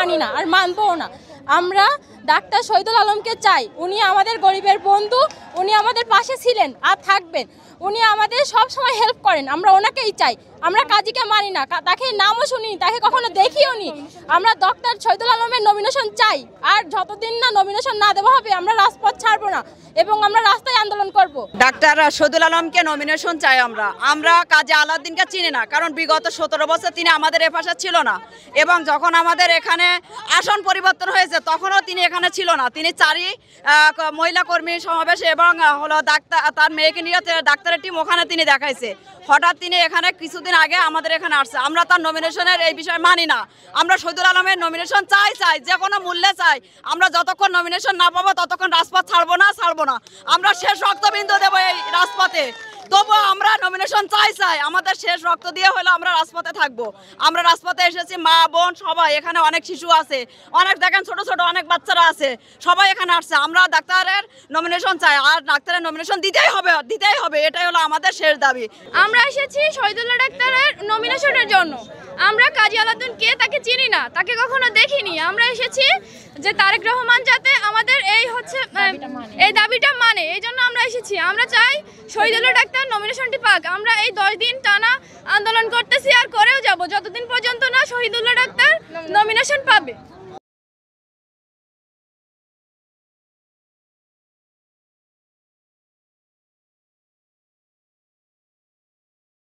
মানি না আর মানবও না। আমরা ডাক্তার শহীদুল আলমকে চাই, উনি আমাদের গরিবের বন্ধু, উনি আমাদের পাশে ছিলেন আর থাকবেন, উনি আমাদের সব সময় হেল্প করেন, আমরা ওনাকেই চাই। আমরা কাজীকে মানি না, তাকে নামও শুনিনি, তাকে কখনো দেখিও নি। আমরা ডাক্তার শহীদুল আলমের নমিনেশন চাই, আর যতদিন না নমিনেশন না দেওয়া হবে আমরা রাজপথ ছাড়বো না এবং আমরা রাস্তায় আন্দোলন করব। ডাক্তার শহীদুল আলমকে নমিনেশন চাই। আমরা কাজী আলাউদ্দিনকে চিনি না, কারণ বিগত 17 বছর তিনি আমাদের এ পাশে ছিল না, এবং যখন আমাদের এখানে আসন পরিবর্তন হয়েছে তখনও তিনি এখানে ছিল না। তিনি চারি মহিলা কর্মী সমাবেশ এবং হলো ডাক্তার তার মেয়েকে নিয়ে ডাক্তারের টিম ওখানে তিনি দেখাইছে। হঠাৎ তিনি এখানে কিছুদিন আগে আমাদের এখানে আসছে। আমরা তার নমিনেশনের এই বিষয়ে মানি না। আমরা শহীদুল আলমের নমিনেশন চাই যে কোনো মূল্যে চাই। আমরা যতক্ষণ নমিনেশন না পাবো ততক্ষণ রাজপথ ছাড়বো না। আমরা শেষ রক্তবিন্দু দেবো এই রাজপথে। তবুও আমরা নমিনেশন চাই। আমাদের শেষ রক্ত দিয়ে হলো আমরা রাজপথে থাকবো। আমরা রাজপথে এসেছি, মা বোন সবাই, এখানে অনেক শিশু আছে, অনেক দেখেন ছোট ছোট অনেক বাচ্চারা আছে, সবাই এখানে আসছে। আমরা ডাক্তারের নমিনেশন চাই, আর ডাক্তারের নমিনেশন দিতেই হবে, এটাই হলো আমাদের শেষ দাবি। আমরা এসেছি শহীদুল্লাহ ডাক্তারের নমিনেশনের জন্য। আমরা কাজী আলাউদ্দিনকে তাকে চিনি না, তাকে কখনো দেখিনি। আমরা এসেছি যে তারেক রহমান যাতে আমাদের এই দাবিটা মানে, এই জন্য আমরা এসেছি। আমরা চাই শহীদুল্লাহ ডাক্তার নমিনেশনটি পাক। আমরা এই 10 দিন টানা আন্দোলন করতেছি আর করেও যাব যতদিন পর্যন্ত না শহীদুল্লাহ ডাক্তার নমিনেশন পাবে।